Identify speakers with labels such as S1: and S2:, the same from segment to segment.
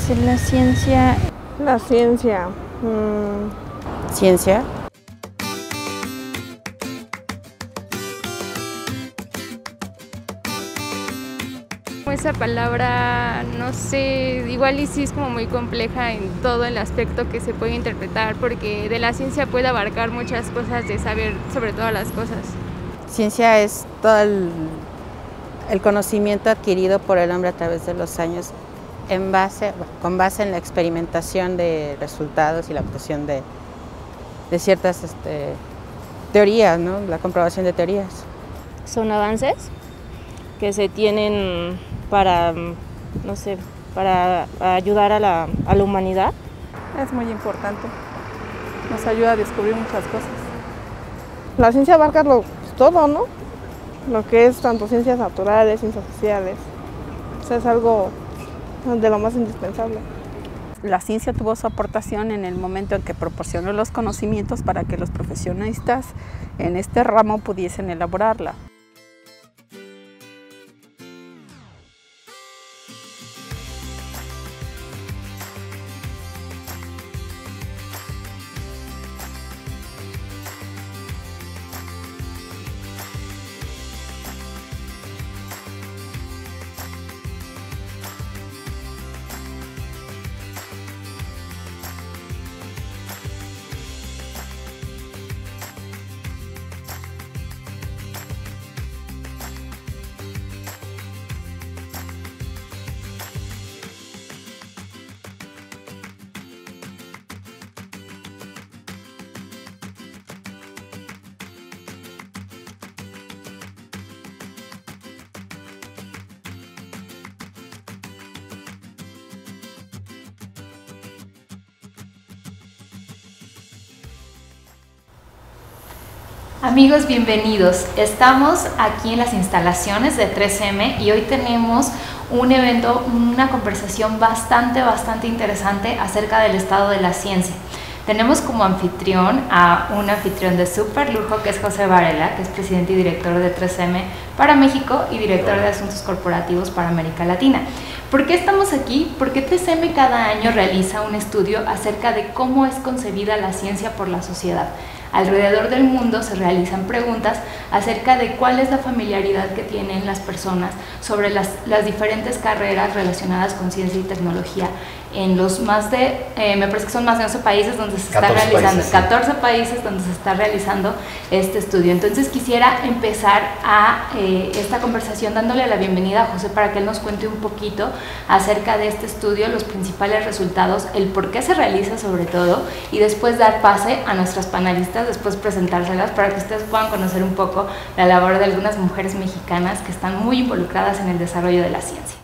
S1: hacer la ciencia?
S2: La ciencia.
S3: Ciencia.
S4: Esa palabra, no sé, igual y sí es como muy compleja en todo el aspecto que se puede interpretar, porque de la ciencia puede abarcar muchas cosas de saber sobre todas las cosas.
S3: Ciencia es todo el conocimiento adquirido por el hombre a través de los años con base en la experimentación de resultados y la obtención de ciertas teorías, ¿no? La comprobación de teorías.
S5: Son avances que se tienen para, no sé, para ayudar a la humanidad.
S2: Es muy importante, nos ayuda a descubrir muchas cosas. La ciencia abarca todo, ¿no? Lo que es tanto ciencias naturales, ciencias sociales. O sea, es algo de lo más indispensable.
S6: La ciencia tuvo su aportación en el momento en que proporcionó los conocimientos para que los profesionistas en este ramo pudiesen elaborarla.
S7: Amigos, bienvenidos. Estamos aquí en las instalaciones de 3M y hoy tenemos un evento, una conversación bastante interesante acerca del estado de la ciencia. Tenemos como anfitrión a un anfitrión de súper lujo que es José Varela, que es presidente y director de 3M para México y director de Asuntos Corporativos para América Latina. ¿Por qué estamos aquí? Porque 3M cada año realiza un estudio acerca de cómo es concebida la ciencia por la sociedad. Alrededor del mundo se realizan preguntas acerca de cuál es la familiaridad que tienen las personas sobre las diferentes carreras relacionadas con ciencia y tecnología en los más de, me parece que son más de 11 países donde se está realizando, 14 países donde se está realizando este estudio. Entonces quisiera empezar esta conversación dándole la bienvenida a José para que él nos cuente un poquito acerca de este estudio, los principales resultados, el por qué se realiza sobre todo, y después dar pase a nuestras panelistas, después presentárselas para que ustedes puedan conocer un poco la labor de algunas mujeres mexicanas que están muy involucradas en el desarrollo de la ciencia.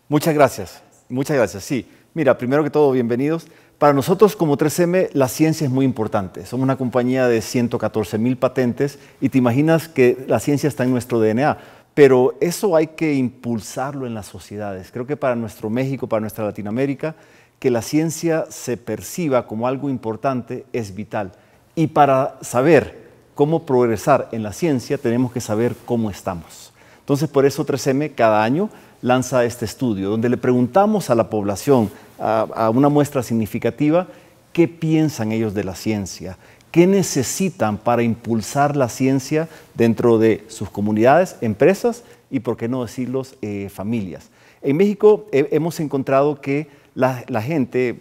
S8: Muchas gracias, sí. Mira, primero que todo, bienvenidos. Para nosotros como 3M la ciencia es muy importante. Somos una compañía de 114,000 patentes y te imaginas que la ciencia está en nuestro DNA, pero eso hay que impulsarlo en las sociedades. Creo que para nuestro México, para nuestra Latinoamérica, que la ciencia se perciba como algo importante es vital. Y para saber cómo progresar en la ciencia tenemos que saber cómo estamos. Entonces por eso 3M cada año lanza este estudio, donde le preguntamos a la población, a una muestra significativa, qué piensan ellos de la ciencia, qué necesitan para impulsar la ciencia dentro de sus comunidades, empresas y, por qué no decirlos, familias. En México hemos encontrado que la gente,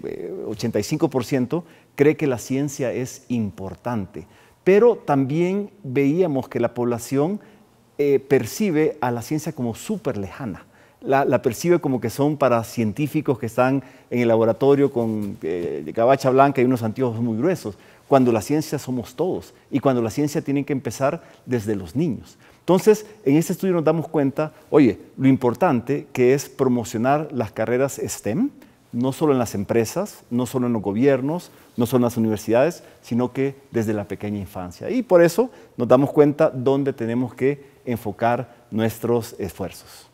S8: 85%, cree que la ciencia es importante, pero también veíamos que la población percibe a la ciencia como súper lejana. La percibe como que son para científicos que están en el laboratorio con gabacha blanca y unos anteojos muy gruesos, cuando la ciencia somos todos y cuando la ciencia tiene que empezar desde los niños. Entonces, en este estudio nos damos cuenta, oye, lo importante que es promocionar las carreras STEM, no solo en las empresas, no solo en los gobiernos, no solo en las universidades, sino que desde la pequeña infancia. Y por eso nos damos cuenta dónde tenemos que enfocar nuestros esfuerzos.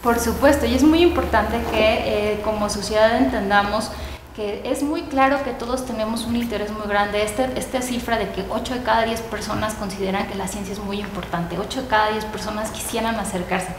S7: Por supuesto, y es muy importante que como sociedad entendamos que es muy claro que todos tenemos un interés muy grande. Esta cifra de que 8 de cada 10 personas consideran que la ciencia es muy importante, 8 de cada 10 personas quisieran acercarse.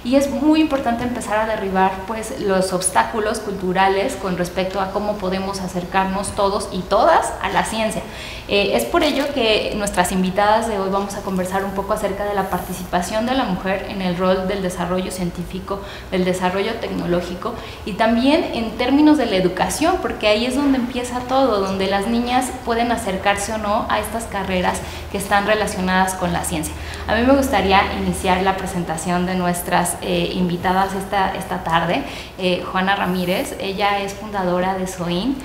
S7: y es muy importante empezar a derribar pues los obstáculos culturales con respecto a cómo podemos acercarnos todos y todas a la ciencia. Es por ello que nuestras invitadas de hoy vamos a conversar un poco acerca de la participación de la mujer en el rol del desarrollo científico, del desarrollo tecnológico y también en términos de la educación, porque ahí es donde empieza todo, donde las niñas pueden acercarse o no a estas carreras que están relacionadas con la ciencia. A mí me gustaría iniciar la presentación de nuestras invitadas esta tarde. Juana Ramírez, ella es fundadora de SOIN.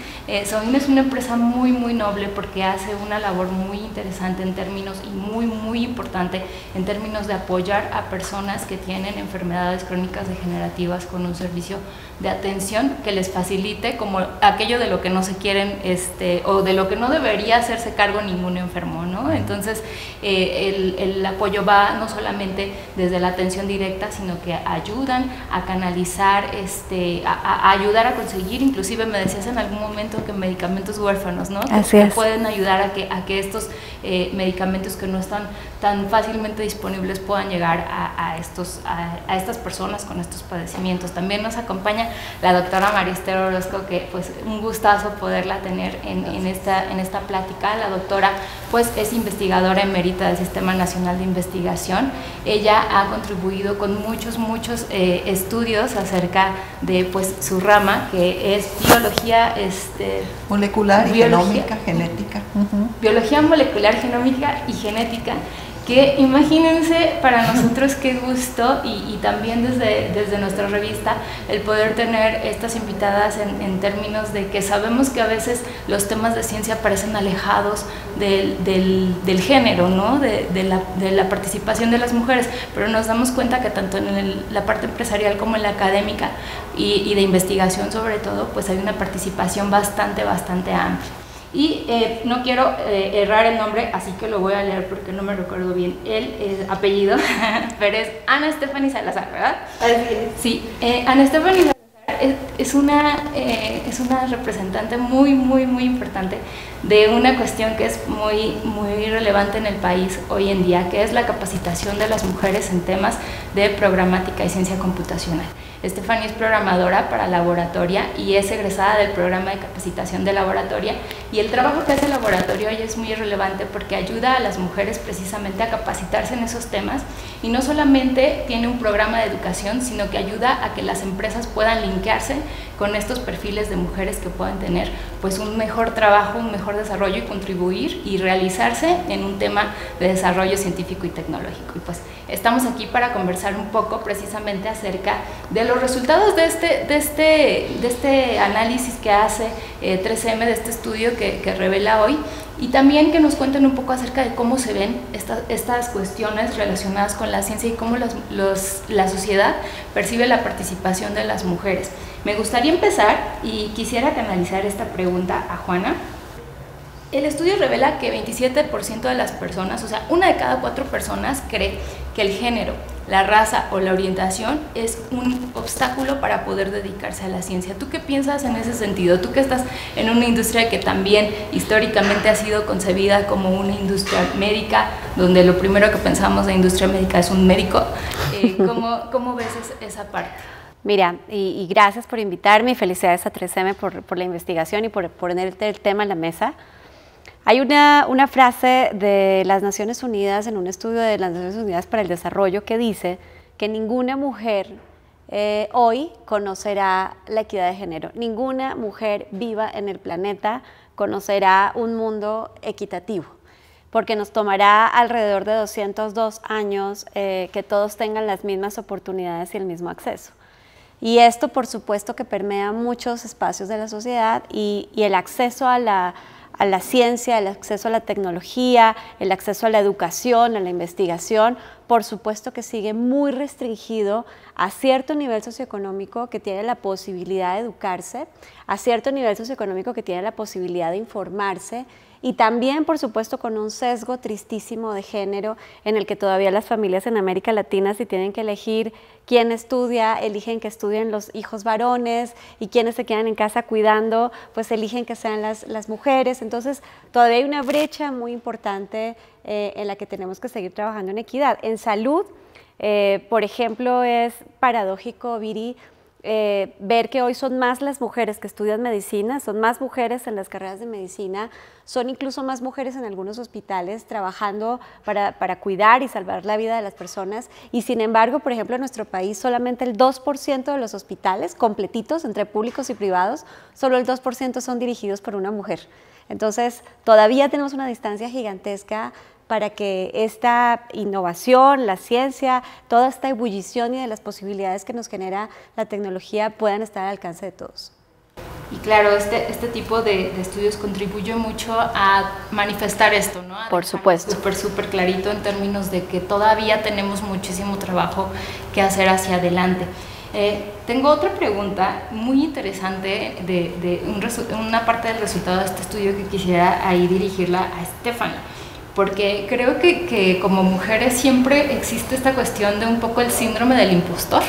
S7: SOIN es una empresa muy noble porque hace una labor muy interesante en términos y muy importante en términos de apoyar a personas que tienen enfermedades crónicas degenerativas con un servicio de atención que les facilite como aquello de lo que no se quieren o de lo que no debería hacerse cargo ningún enfermo, ¿no? Entonces el apoyo va no solamente desde la atención directa, sino que ayudan a canalizar, a ayudar a conseguir, inclusive me decías en algún momento que medicamentos huérfanos, ¿no?
S1: Así es.
S7: Pueden ayudar a que estos medicamentos que no están tan fácilmente disponibles puedan llegar a estas personas con estos padecimientos. También nos acompaña la doctora María Esther Orozco, que pues un gustazo poderla tener en esta plática. La doctora pues es investigadora emérita del Sistema Nacional de Investigación. Ella ha contribuido con muchos estudios acerca de pues su rama, que es biología
S9: molecular y genómica, genética.
S7: Biología molecular, genómica y genética, que imagínense para nosotros qué gusto y también desde nuestra revista el poder tener estas invitadas en términos de que sabemos que a veces los temas de ciencia parecen alejados del género, ¿no? de la participación de las mujeres, pero nos damos cuenta que tanto en la parte empresarial como en la académica y de investigación sobre todo, pues hay una participación bastante amplia. Y no quiero errar el nombre, así que lo voy a leer porque no me recuerdo bien el apellido, pero es Ana Stephanie Salazar, ¿verdad? Sí, Ana Stephanie Salazar es una representante muy importante de una cuestión que es muy relevante en el país hoy en día, que es la capacitación de las mujeres en temas de programática y ciencia computacional. Stephanie es programadora para Laboratoria y es egresada del programa de capacitación de Laboratoria, y el trabajo que hace Laboratoria hoy es muy relevante porque ayuda a las mujeres precisamente a capacitarse en esos temas, y no solamente tiene un programa de educación, sino que ayuda a que las empresas puedan linkearse con estos perfiles de mujeres que puedan tener pues un mejor trabajo, un mejor desarrollo y contribuir y realizarse en un tema de desarrollo científico y tecnológico. Y pues estamos aquí para conversar un poco precisamente acerca de los resultados de este análisis que hace 3M, de este estudio que revela hoy, y también que nos cuenten un poco acerca de cómo se ven estas cuestiones relacionadas con la ciencia y cómo la sociedad percibe la participación de las mujeres. Me gustaría empezar y quisiera canalizar esta pregunta a Juana. El estudio revela que 27% de las personas, o sea, 1 de cada 4 personas cree que el género, la raza o la orientación es un obstáculo para poder dedicarse a la ciencia. ¿Tú qué piensas en ese sentido? Tú que estás en una industria que también históricamente ha sido concebida como una industria médica, donde lo primero que pensamos de industria médica es un médico, ¿cómo ves esa parte?
S1: Mira, y gracias por invitarme y felicidades a 3M por la investigación y por poner el tema en la mesa. Hay una frase de las Naciones Unidas, en un estudio de las Naciones Unidas para el Desarrollo, que dice que ninguna mujer hoy conocerá la equidad de género. Ninguna mujer viva en el planeta conocerá un mundo equitativo, porque nos tomará alrededor de 202 años que todos tengan las mismas oportunidades y el mismo acceso. Y esto, por supuesto, que permea muchos espacios de la sociedad, y el acceso a la ciencia, el acceso a la tecnología, el acceso a la educación, a la investigación, por supuesto que sigue muy restringido a cierto nivel socioeconómico que tiene la posibilidad de educarse, a cierto nivel socioeconómico que tiene la posibilidad de informarse, y también, por supuesto, con un sesgo tristísimo de género en el que todavía las familias en América Latina, si tienen que elegir quién estudia, eligen que estudien los hijos varones, y quienes se quedan en casa cuidando, pues eligen que sean las mujeres. Entonces, todavía hay una brecha muy importante en la que tenemos que seguir trabajando en equidad. En salud, Por ejemplo, es paradójico, Viri, ver que hoy son más las mujeres que estudian medicina, son más mujeres en las carreras de medicina, son incluso más mujeres en algunos hospitales trabajando para cuidar y salvar la vida de las personas, y sin embargo, por ejemplo, en nuestro país solamente el 2% de los hospitales completitos entre públicos y privados, solo el 2% son dirigidos por una mujer. Entonces, todavía tenemos una distancia gigantesca para que esta innovación, la ciencia, toda esta ebullición y de las posibilidades que nos genera la tecnología puedan estar al alcance de todos.
S7: Y claro, este tipo de estudios contribuye mucho a manifestar esto, ¿no?
S1: Por supuesto.
S7: Súper clarito en términos de que todavía tenemos muchísimo trabajo que hacer hacia adelante. Tengo otra pregunta muy interesante de una parte del resultado de este estudio que quisiera ahí dirigirla a Stephanie, porque creo que como mujeres siempre existe esta cuestión de un poco el síndrome del impostor,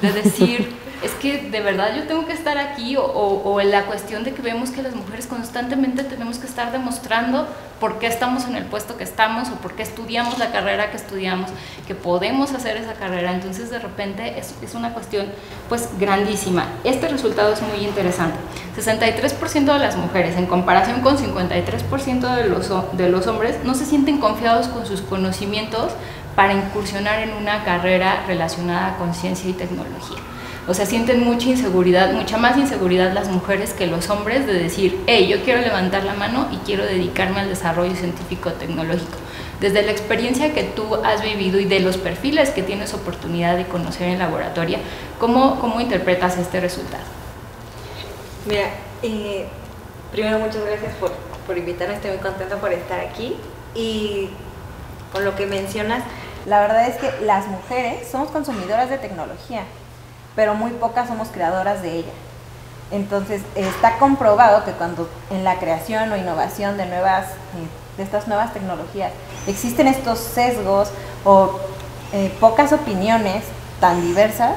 S7: de decir, es que de verdad yo tengo que estar aquí, o la cuestión de que vemos que las mujeres constantemente tenemos que estar demostrando por qué estamos en el puesto que estamos, o por qué estudiamos la carrera que estudiamos, que podemos hacer esa carrera. Entonces de repente es una cuestión pues grandísima. Este resultado es muy interesante. 63% de las mujeres, en comparación con 53% de los hombres, no se sienten confiados con sus conocimientos para incursionar en una carrera relacionada con ciencia y tecnología. O sea, sienten mucha inseguridad, mucha más inseguridad las mujeres que los hombres de decir, hey, yo quiero levantar la mano y quiero dedicarme al desarrollo científico-tecnológico. Desde la experiencia que tú has vivido y de los perfiles que tienes oportunidad de conocer en laboratorio, ¿cómo interpretas este resultado?
S10: Mira, primero muchas gracias por invitarme, estoy muy contenta por estar aquí. Y con lo que mencionas, la verdad es que las mujeres somos consumidoras de tecnología, pero muy pocas somos creadoras de ella. Entonces está comprobado que cuando en la creación o innovación de estas nuevas tecnologías existen estos sesgos o pocas opiniones tan diversas,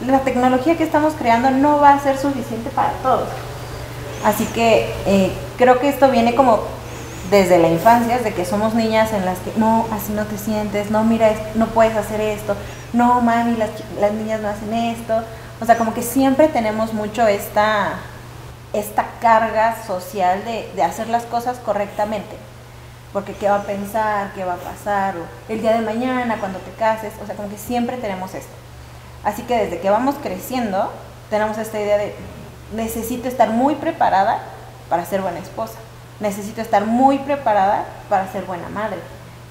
S10: la tecnología que estamos creando no va a ser suficiente para todos. Así que creo que esto viene como desde la infancia, desde que somos niñas en las que no, así no te sientes, no, mira, no puedes hacer esto, no, mami, las niñas no hacen esto. O sea, como que siempre tenemos mucho esta carga social de hacer las cosas correctamente. Porque qué va a pensar, qué va a pasar, o el día de mañana cuando te cases, o sea, como que siempre tenemos esto. Así que desde que vamos creciendo, tenemos esta idea de necesito estar muy preparada para ser buena esposa. Necesito estar muy preparada para ser buena madre.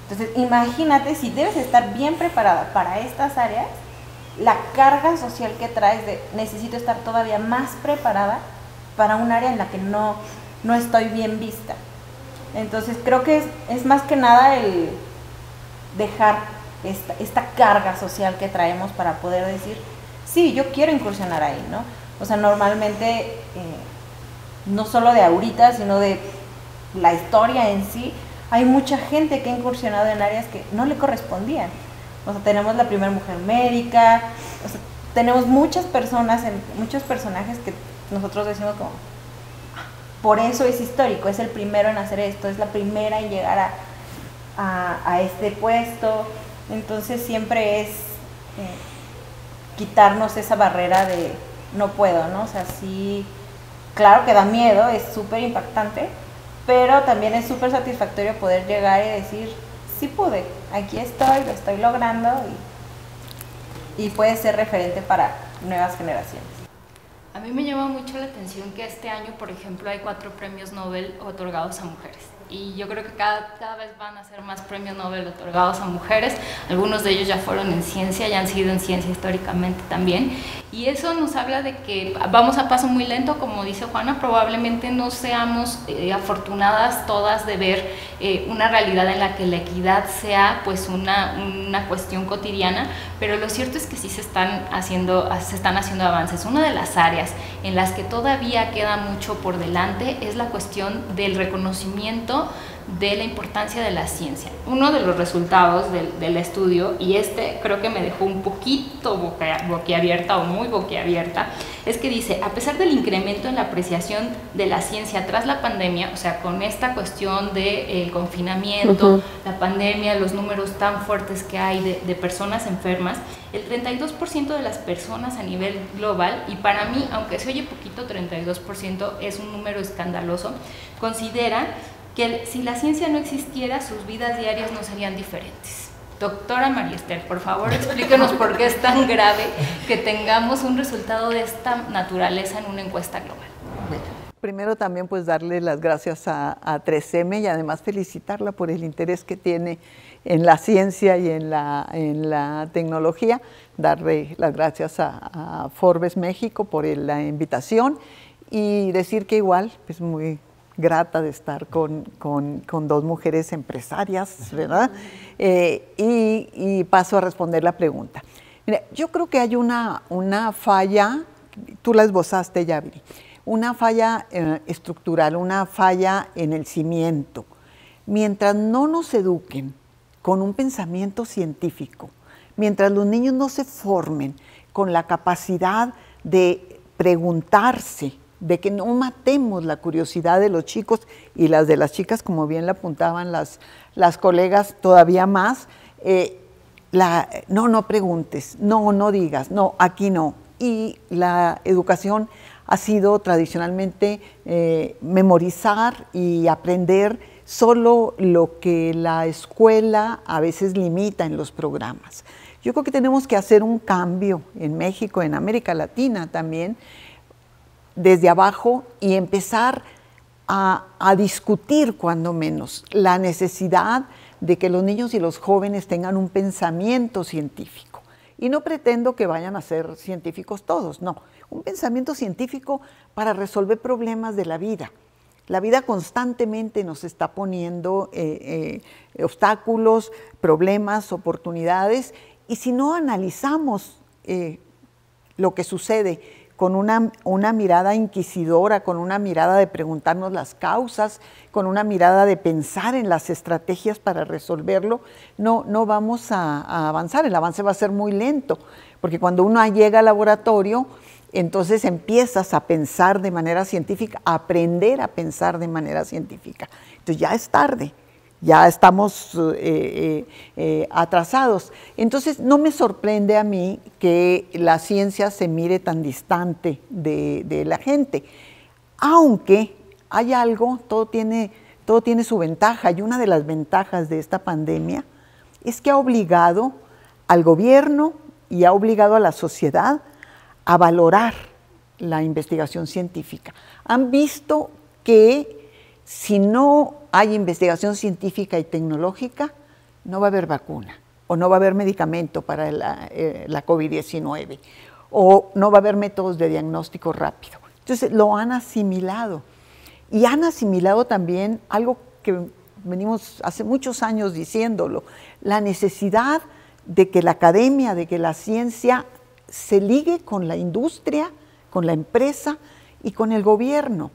S10: Entonces, imagínate si debes estar bien preparada para estas áreas, la carga social que traes de necesito estar todavía más preparada para un área en la que no estoy bien vista. Entonces, creo que es más que nada el dejar esta carga social que traemos para poder decir, sí, yo quiero incursionar ahí, ¿no? O sea, normalmente, no solo de ahorita, sino de la historia en sí, hay mucha gente que ha incursionado en áreas que no le correspondían. O sea, tenemos la primera mujer médica, o sea, tenemos muchas personas, muchos personajes que nosotros decimos como, por eso es histórico, es el primero en hacer esto, es la primera en llegar a este puesto. Entonces siempre es quitarnos esa barrera de no puedo, ¿no? O sea, sí, claro que da miedo, es súper impactante, pero también es súper satisfactorio poder llegar y decir, sí pude, aquí estoy, lo estoy logrando y puede ser referente para nuevas generaciones.
S7: A mí me llama mucho la atención que este año, por ejemplo, hay 4 premios Nobel otorgados a mujeres. Y yo creo que cada vez van a ser más premios Nobel otorgados a mujeres. Algunos de ellos ya fueron en ciencia, ya han sido en ciencia históricamente también. Y eso nos habla de que vamos a paso muy lento, como dice Juana, probablemente no seamos afortunadas todas de ver una realidad en la que la equidad sea pues una cuestión cotidiana, pero lo cierto es que sí se están haciendo avances. Una de las áreas en las que todavía queda mucho por delante es la cuestión del reconocimiento hablando de la importancia de la ciencia. Uno de los resultados del estudio, y creo que me dejó un poquito boquiabierta o muy boquiabierta, es que dice, a pesar del incremento en la apreciación de la ciencia tras la pandemia, o sea, con esta cuestión del confinamiento, la pandemia, los números tan fuertes que hay de personas enfermas, el 32% de las personas a nivel global, y para mí, aunque se oye poquito, 32% es un número escandaloso, consideran que si la ciencia no existiera, sus vidas diarias no serían diferentes. Doctora María Esther, por favor, explíquenos por qué es tan grave que tengamos un resultado de esta naturaleza en una encuesta global.
S9: Primero también pues darle las gracias a 3M y además felicitarla por el interés que tiene en la ciencia y en la tecnología. Darle las gracias a Forbes México por la invitación y decir que igual, pues muy grata de estar con dos mujeres empresarias, ¿verdad? Y paso a responder la pregunta. Mira, yo creo que hay una falla, tú la esbozaste ya, Viri, una falla estructural, una falla en el cimiento. Mientras no nos eduquen con un pensamiento científico, mientras los niños no se formen con la capacidad de preguntarse, de que no matemos la curiosidad de los chicos y las de las chicas, como bien la apuntaban las colegas todavía más, no preguntes, no digas, no, aquí no. Y la educación ha sido tradicionalmente memorizar y aprender solo lo que la escuela a veces limita en los programas. Yo creo que tenemos que hacer un cambio en México, en América Latina también, desde abajo y empezar a discutir, cuando menos, la necesidad de que los niños y los jóvenes tengan un pensamiento científico. Y no pretendo que vayan a ser científicos todos, no. Un pensamiento científico para resolver problemas de la vida. La vida constantemente nos está poniendo obstáculos, problemas, oportunidades, y si no analizamos lo que sucede con una mirada inquisidora, con una mirada de preguntarnos las causas, con una mirada de pensar en las estrategias para resolverlo, no vamos a avanzar. El avance va a ser muy lento, porque cuando uno llega al laboratorio, entonces empiezas a pensar de manera científica, a aprender a pensar de manera científica. Entonces ya es tarde. Ya estamos atrasados. Entonces, no me sorprende a mí que la ciencia se mire tan distante de la gente. Aunque hay algo, todo tiene su ventaja. Y una de las ventajas de esta pandemia es que ha obligado al gobierno y ha obligado a la sociedad a valorar la investigación científica. Han visto que si no hay investigación científica y tecnológica, no va a haber vacuna, o no va a haber medicamento para la COVID-19, o no va a haber métodos de diagnóstico rápido. Entonces lo han asimilado. Y han asimilado también algo que venimos hace muchos años diciéndolo, la necesidad de que la academia, de que la ciencia se ligue con la industria, con la empresa y con el gobierno.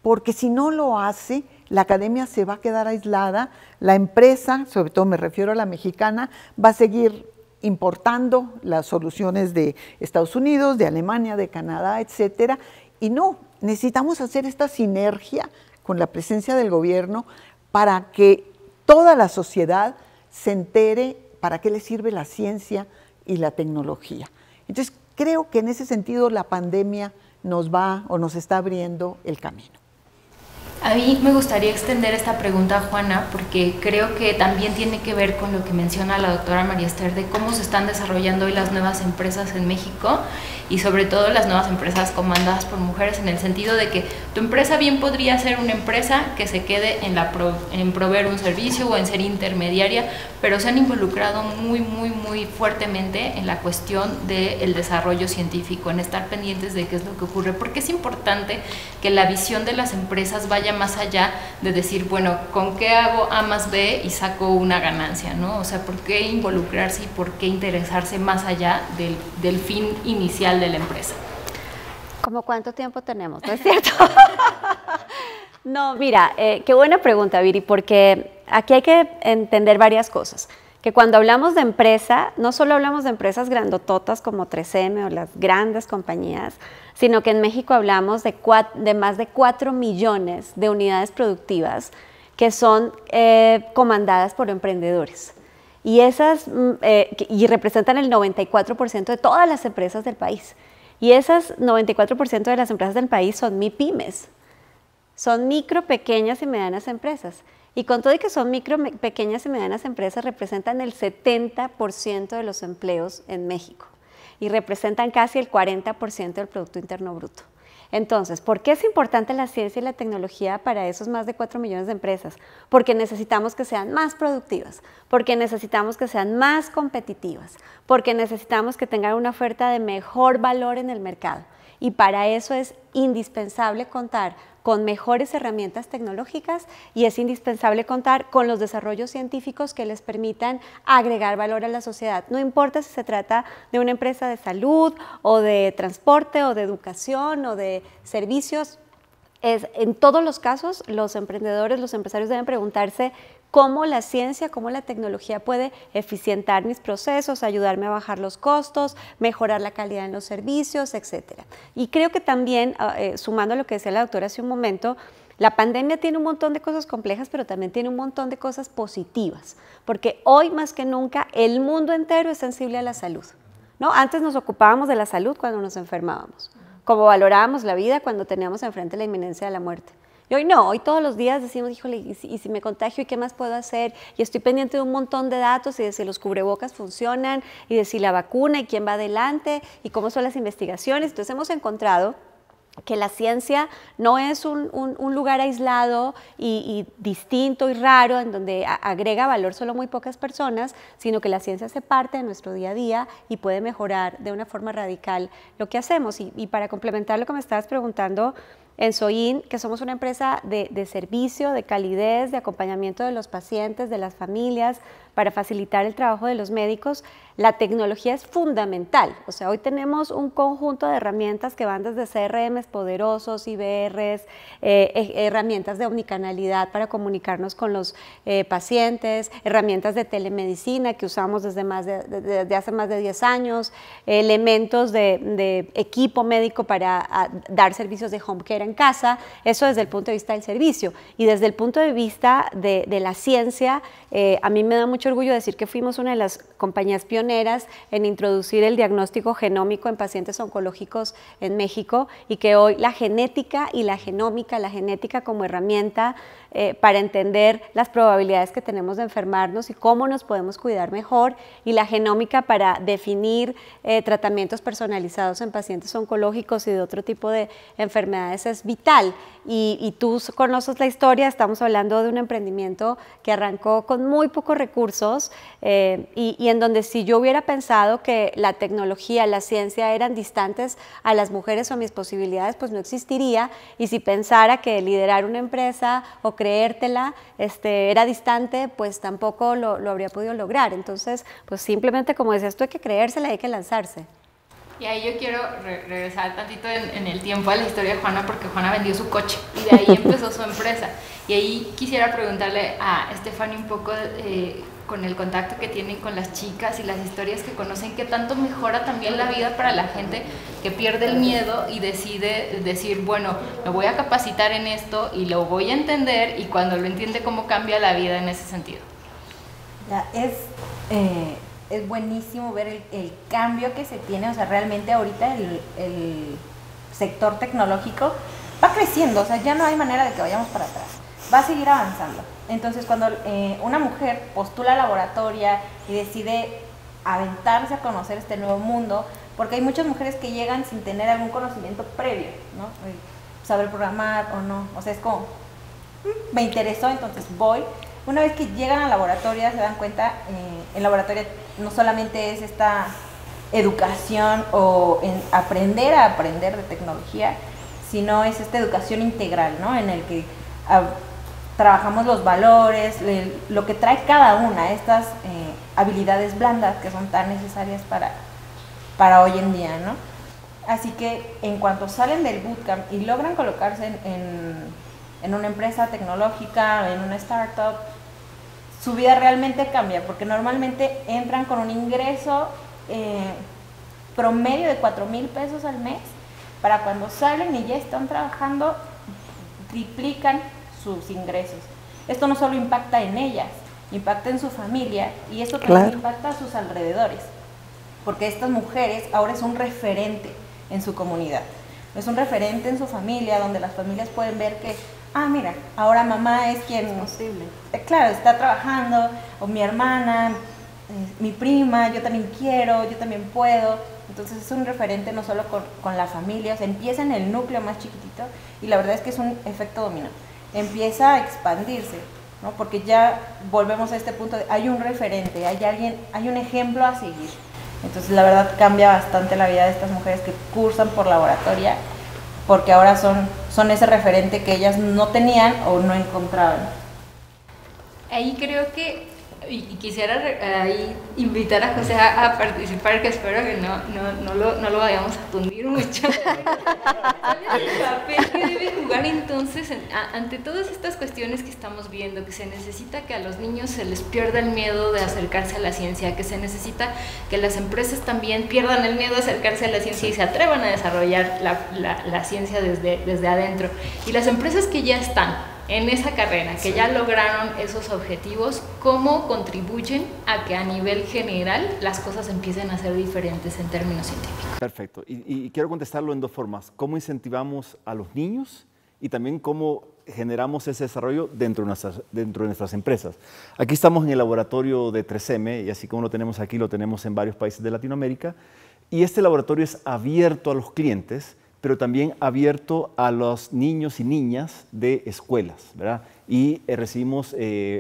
S9: Porque si no lo hace, la academia se va a quedar aislada, la empresa, sobre todo me refiero a la mexicana, va a seguir importando las soluciones de Estados Unidos, de Alemania, de Canadá, etcétera, y no, necesitamos hacer esta sinergia con la presencia del gobierno para que toda la sociedad se entere para qué le sirve la ciencia y la tecnología. Entonces, creo que en ese sentido la pandemia nos está abriendo el camino.
S7: A mí me gustaría extender esta pregunta, Juana, porque creo que también tiene que ver con lo que menciona la doctora María Esther de cómo se están desarrollando hoy las nuevas empresas en México y sobre todo las nuevas empresas comandadas por mujeres, en el sentido de que tu empresa bien podría ser una empresa que se quede en proveer un servicio o en ser intermediaria, pero se han involucrado muy fuertemente en la cuestión del desarrollo científico, en estar pendientes de qué es lo que ocurre, porque es importante que la visión de las empresas vaya más allá de decir, bueno, ¿con qué hago A más B y saco una ganancia, ¿no? O sea, ¿por qué involucrarse y por qué interesarse más allá del fin inicial de la empresa?
S1: ¿Cómo cuánto tiempo tenemos? ¿No es cierto? No, mira, qué buena pregunta, Viri, porque aquí hay que entender varias cosas. Que cuando hablamos de empresa, no solo hablamos de empresas grandototas como 3M o las grandes compañías, sino que en México hablamos de más de 4 millones de unidades productivas que son comandadas por emprendedores. Y y representan el 94% de todas las empresas del país. Y esas 94% de las empresas del país son MIPYMES. Son micro, pequeñas y medianas empresas. Y con todo y que son micro, pequeñas y medianas empresas, representan el 70% de los empleos en México y representan casi el 40% del Producto Interno Bruto. Entonces, ¿por qué es importante la ciencia y la tecnología para esos más de 4 millones de empresas? Porque necesitamos que sean más productivas, porque necesitamos que sean más competitivas, porque necesitamos que tengan una oferta de mejor valor en el mercado. Y para eso es indispensable contar con mejores herramientas tecnológicas y es indispensable contar con los desarrollos científicos que les permitan agregar valor a la sociedad. No importa si se trata de una empresa de salud o de transporte o de educación o de servicios, en todos los casos los emprendedores, los empresarios deben preguntarse cómo la ciencia, cómo la tecnología puede eficientar mis procesos, ayudarme a bajar los costos, mejorar la calidad en los servicios, etc. Y creo que también, sumando a lo que decía la doctora hace un momento, la pandemia tiene un montón de cosas complejas, pero también tiene un montón de cosas positivas, porque hoy más que nunca el mundo entero es sensible a la salud, ¿no? Antes nos ocupábamos de la salud cuando nos enfermábamos, como valorábamos la vida cuando teníamos enfrente la inminencia de la muerte. Y hoy no, hoy todos los días decimos, híjole, ¿y si me contagio y qué más puedo hacer? Y estoy pendiente de un montón de datos y de si los cubrebocas funcionan y de si la vacuna y quién va adelante y cómo son las investigaciones. Entonces hemos encontrado que la ciencia no es un lugar aislado y distinto y raro en donde agrega valor solo muy pocas personas, sino que la ciencia hace parte de nuestro día a día y puede mejorar de una forma radical lo que hacemos. Y para complementar lo que me estabas preguntando, en Soin, que somos una empresa de servicio, de calidez, de acompañamiento de los pacientes, de las familias, para facilitar el trabajo de los médicos, la tecnología es fundamental. O sea, hoy tenemos un conjunto de herramientas que van desde CRMs poderosos, IVRs, herramientas de omnicanalidad para comunicarnos con los pacientes, herramientas de telemedicina que usamos desde hace más de 10 años, elementos de equipo médico para dar servicios de home care en casa, eso desde el punto de vista del servicio. Y desde el punto de vista de la ciencia, a mí me da mucho orgullo decir que fuimos una de las compañías pioneras en introducir el diagnóstico genómico en pacientes oncológicos en México y que hoy la genética y la genómica, la genética como herramienta para entender las probabilidades que tenemos de enfermarnos y cómo nos podemos cuidar mejor, y la genómica para definir tratamientos personalizados en pacientes oncológicos y de otro tipo de enfermedades es vital. Y tú conoces la historia, estamos hablando de un emprendimiento que arrancó con muy pocos recursos y en donde si yo hubiera pensado que la tecnología, la ciencia eran distantes a las mujeres o a mis posibilidades, pues no existiría, y si pensara que liderar una empresa o creértela era distante, pues tampoco lo habría podido lograr. Entonces, pues simplemente como decías tú, hay que creérsela y hay que lanzarse.
S7: Y ahí yo quiero regresar tantito en el tiempo a la historia de Juana, porque Juana vendió su coche y de ahí empezó su empresa. Y ahí quisiera preguntarle a Stephanie un poco con el contacto que tienen con las chicas y las historias que conocen, ¿qué tanto mejora también la vida para la gente que pierde el miedo y decide decir, bueno, me voy a capacitar en esto y lo voy a entender, y cuando lo entiende, cómo cambia la vida en ese sentido?
S10: Ya, es buenísimo ver el cambio que se tiene. O sea, realmente ahorita el sector tecnológico va creciendo, o sea, ya no hay manera de que vayamos para atrás, va a seguir avanzando. Entonces, cuando una mujer postula laboratoria y decide aventarse a conocer este nuevo mundo, porque hay muchas mujeres que llegan sin tener algún conocimiento previo, ¿no? Saber programar o no, o sea, es como, me interesó, entonces voy. Una vez que llegan a laboratorio se dan cuenta, el laboratorio no solamente es esta educación o aprender a aprender de tecnología, sino es esta educación integral, ¿no? En el que trabajamos los valores, lo que trae cada una, estas habilidades blandas que son tan necesarias para hoy en día, ¿no? Así que en cuanto salen del bootcamp y logran colocarse en una empresa tecnológica o en una startup, su vida realmente cambia, porque normalmente entran con un ingreso promedio de 4,000 pesos al mes, para cuando salen y ya están trabajando, triplican sus ingresos. Esto no solo impacta en ellas, impacta en su familia, y esto también impacta a sus alrededores, porque estas mujeres ahora es un referente en su comunidad, es un referente en su familia, donde las familias pueden ver que, mira, ahora mamá es quien, claro, está trabajando, o mi hermana, mi prima, yo también quiero, yo también puedo. Entonces es un referente no solo con la familia, o sea, empieza en el núcleo más chiquitito, y la verdad es que es un efecto dominó, empieza a expandirse, ¿no? Porque ya volvemos a este punto de hay un referente, hay alguien, hay un ejemplo a seguir. Entonces la verdad cambia bastante la vida de estas mujeres que cursan por laboratoria, porque ahora son ese referente que ellas no tenían o no encontraban.
S7: Ahí creo que, y quisiera ahí invitar a José a participar, que espero que no lo vayamos a tundir mucho. El papel que debe jugar entonces ante todas estas cuestiones que estamos viendo, que se necesita que a los niños se les pierda el miedo de acercarse a la ciencia, que se necesita que las empresas también pierdan el miedo de acercarse a la ciencia y se atrevan a desarrollar la ciencia desde adentro. Y las empresas que ya están en esa carrera, que ya lograron esos objetivos, ¿cómo contribuyen a que a nivel general las cosas empiecen a ser diferentes en términos científicos?
S8: Perfecto. Y quiero contestarlo en dos formas. ¿Cómo incentivamos a los niños? Y también cómo generamos ese desarrollo dentro de nuestras empresas. Aquí estamos en el laboratorio de 3M, y así como lo tenemos aquí, lo tenemos en varios países de Latinoamérica. Y este laboratorio es abierto a los clientes, pero también abierto a los niños y niñas de escuelas, ¿verdad? Y recibimos,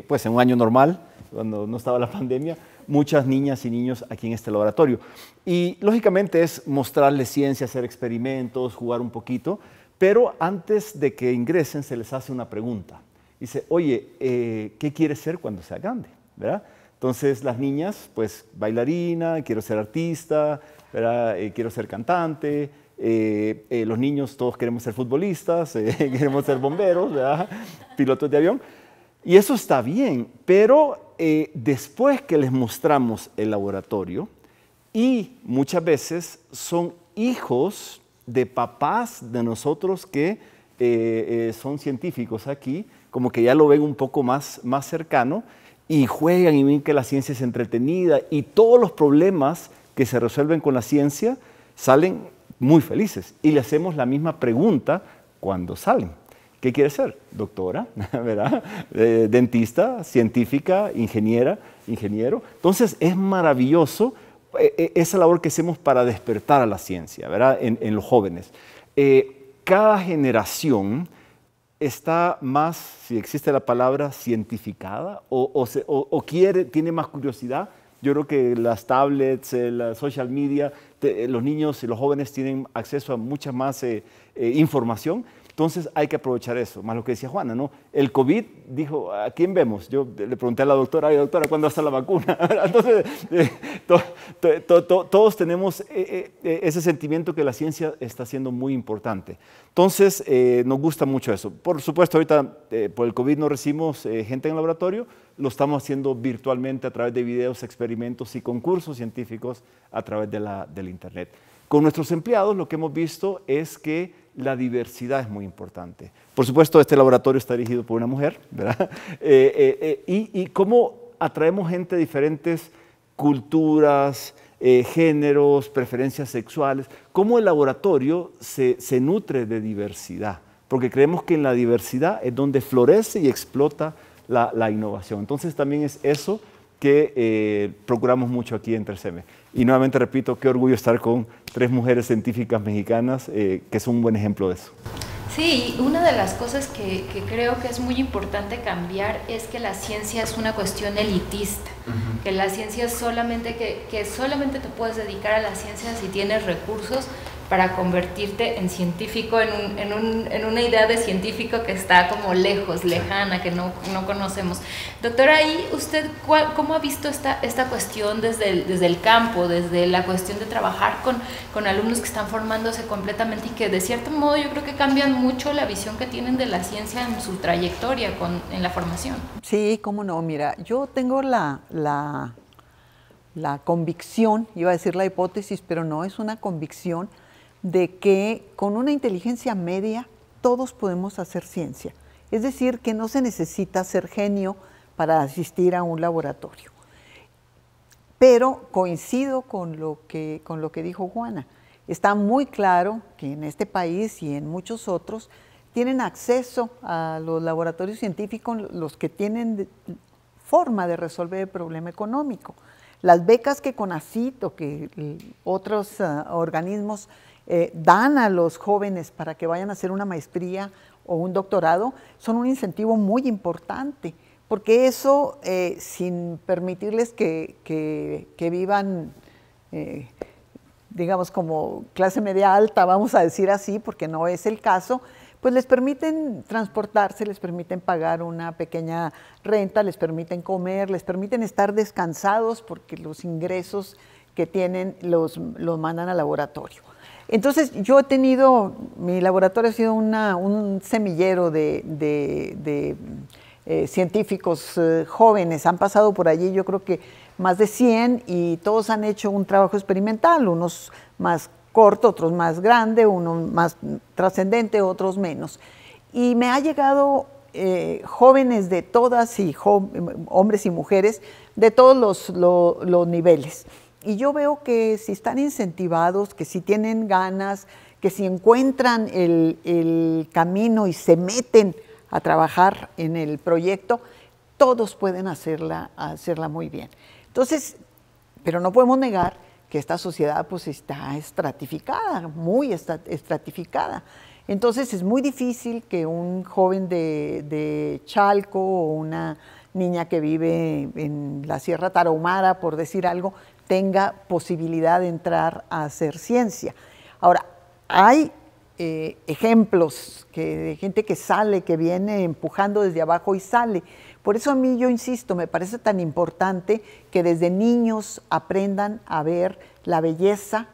S8: pues en un año normal, cuando no estaba la pandemia, muchas niñas y niños aquí en este laboratorio. Y lógicamente es mostrarles ciencia, hacer experimentos, jugar un poquito, pero antes de que ingresen se les hace una pregunta. Dice, oye, ¿qué quieres ser cuando sea grande? ¿Verdad? Entonces las niñas, pues bailarina, quiero ser artista, ¿verdad? Quiero ser cantante. Los niños todos queremos ser futbolistas, queremos ser bomberos, ¿verdad? Pilotos de avión, y eso está bien, pero después que les mostramos el laboratorio, y muchas veces son hijos de papás de nosotros que son científicos aquí, como que ya lo ven un poco más cercano, y juegan y ven que la ciencia es entretenida, y todos los problemas que se resuelven con la ciencia salen muy felices, y le hacemos la misma pregunta cuando salen. ¿Qué quiere ser? Doctora, ¿verdad? Dentista, científica, ingeniero. Entonces es maravilloso esa labor que hacemos para despertar a la ciencia, ¿verdad? En los jóvenes. Cada generación está más, si existe la palabra, cientificada o tiene más curiosidad. Yo creo que las tablets, la social media, los niños y los jóvenes tienen acceso a mucha más información. Entonces hay que aprovechar eso, más lo que decía Juana, ¿no? El COVID dijo, ¿a quién vemos? Yo le pregunté a la doctora, doctora, ¿cuándo va a estar la vacuna? Entonces, todos tenemos ese sentimiento que la ciencia está siendo muy importante. Entonces, nos gusta mucho eso. Por supuesto, ahorita por el COVID no recibimos gente en el laboratorio, lo estamos haciendo virtualmente a través de videos, experimentos y concursos científicos a través del Internet. Con nuestros empleados lo que hemos visto es que la diversidad es muy importante. Por supuesto, este laboratorio está dirigido por una mujer, ¿verdad? Y cómo atraemos gente de diferentes culturas, géneros, preferencias sexuales, cómo el laboratorio se nutre de diversidad, porque creemos que en la diversidad es donde florece y explota la innovación. Entonces también es eso que procuramos mucho aquí en 3M. Y nuevamente repito, qué orgullo estar con 3 mujeres científicas mexicanas que son un buen ejemplo de eso.
S7: Sí, una de las cosas que creo que es muy importante cambiar es que la ciencia es una cuestión elitista, que la ciencia es solamente, que solamente te puedes dedicar a la ciencia si tienes recursos, para convertirte en científico, en una idea de científico que está como lejos, lejana, que no conocemos. Doctora, ahí usted, ¿cómo ha visto esta cuestión desde el campo, desde la cuestión de trabajar con alumnos que están formándose completamente y que de cierto modo yo creo que cambian mucho la visión que tienen de la ciencia en su trayectoria en la formación?
S9: Sí, cómo no, mira, yo tengo la convicción, iba a decir la hipótesis, pero no, es una convicción de que con una inteligencia media todos podemos hacer ciencia. Es decir, que no se necesita ser genio para asistir a un laboratorio. Pero coincido con lo que dijo Juana. Está muy claro que en este país y en muchos otros tienen acceso a los laboratorios científicos los que tienen forma de resolver el problema económico. Las becas que CONACYT o que otros organismos dan a los jóvenes para que vayan a hacer una maestría o un doctorado son un incentivo muy importante, porque eso, sin permitirles que vivan, digamos, como clase media alta, vamos a decir así, porque no es el caso, pues les permiten transportarse, les permiten pagar una pequeña renta, les permiten comer, les permiten estar descansados porque los ingresos que tienen los mandan al laboratorio. Entonces yo he tenido, mi laboratorio ha sido un semillero de científicos jóvenes, han pasado por allí yo creo que más de 100 y todos han hecho un trabajo experimental, unos más corto, otros más grande, uno más trascendente, otros menos. Y me ha llegado jóvenes de todas, y hombres y mujeres, de todos los niveles. Y yo veo que si están incentivados, que si tienen ganas, que si encuentran el camino y se meten a trabajar en el proyecto, todos pueden hacerla muy bien. Entonces, pero no podemos negar que esta sociedad pues está estratificada, muy estratificada. Entonces es muy difícil que un joven de Chalco o una niña que vive en la Sierra Tarahumara, por decir algo, tenga posibilidad de entrar a hacer ciencia. Ahora, hay ejemplos de gente que sale, que viene empujando desde abajo y sale. Por eso a mí yo insisto, me parece tan importante que desde niños aprendan a ver la belleza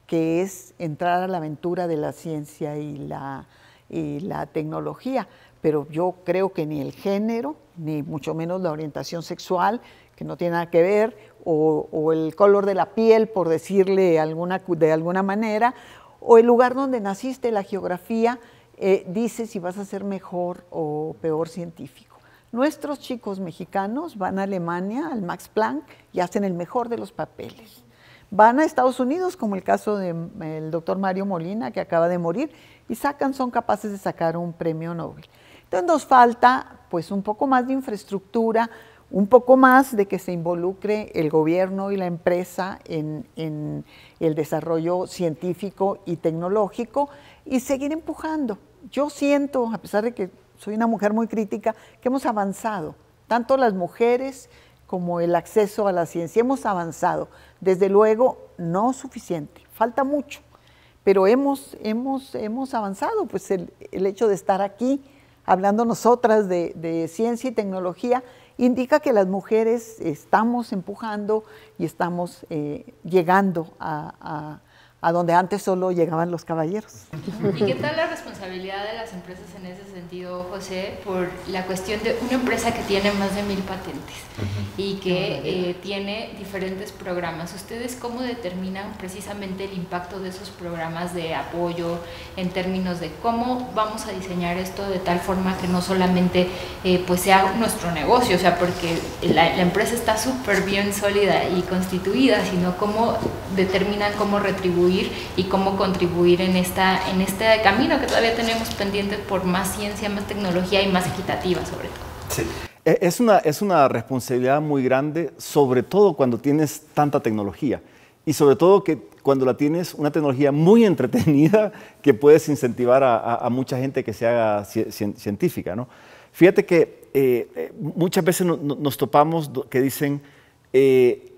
S9: que es entrar a la aventura de la ciencia y la tecnología. Pero yo creo que ni el género, ni mucho menos la orientación sexual, que no tiene nada que ver, o el color de la piel, por decirle de alguna manera, o el lugar donde naciste, la geografía, dice si vas a ser mejor o peor científico. Nuestros chicos mexicanos van a Alemania, al Max Planck, y hacen el mejor de los papeles. Van a Estados Unidos, como el caso del doctor Mario Molina, que acaba de morir, y son capaces de sacar un premio Nobel. Entonces nos falta pues un poco más de infraestructura, un poco más de que se involucre el gobierno y la empresa en el desarrollo científico y tecnológico y seguir empujando. Yo siento, a pesar de que soy una mujer muy crítica, que hemos avanzado, tanto las mujeres como el acceso a la ciencia, hemos avanzado. Desde luego, no suficiente, falta mucho, pero hemos avanzado, pues el hecho de estar aquí hablando nosotras de ciencia y tecnología indica que las mujeres estamos empujando y estamos llegando a donde antes solo llegaban los caballeros.
S7: ¿Y qué tal la responsabilidad de las empresas en ese sentido, José, por la cuestión de una empresa que tiene más de 1000 patentes y que tiene diferentes programas? ¿Ustedes cómo determinan precisamente el impacto de esos programas de apoyo en términos de cómo vamos a diseñar esto de tal forma que no solamente pues sea nuestro negocio, o sea, porque la empresa está súper bien sólida y constituida, sino cómo determinan cómo retribuir y cómo contribuir en este camino que todavía tenemos pendiente por más ciencia, más tecnología y más equitativa sobre todo?
S8: Sí. Es una responsabilidad muy grande, sobre todo cuando tienes tanta tecnología y sobre todo que cuando la tienes una tecnología muy entretenida que puedes incentivar a mucha gente que se haga científica, ¿no? Fíjate que muchas veces nos topamos que dicen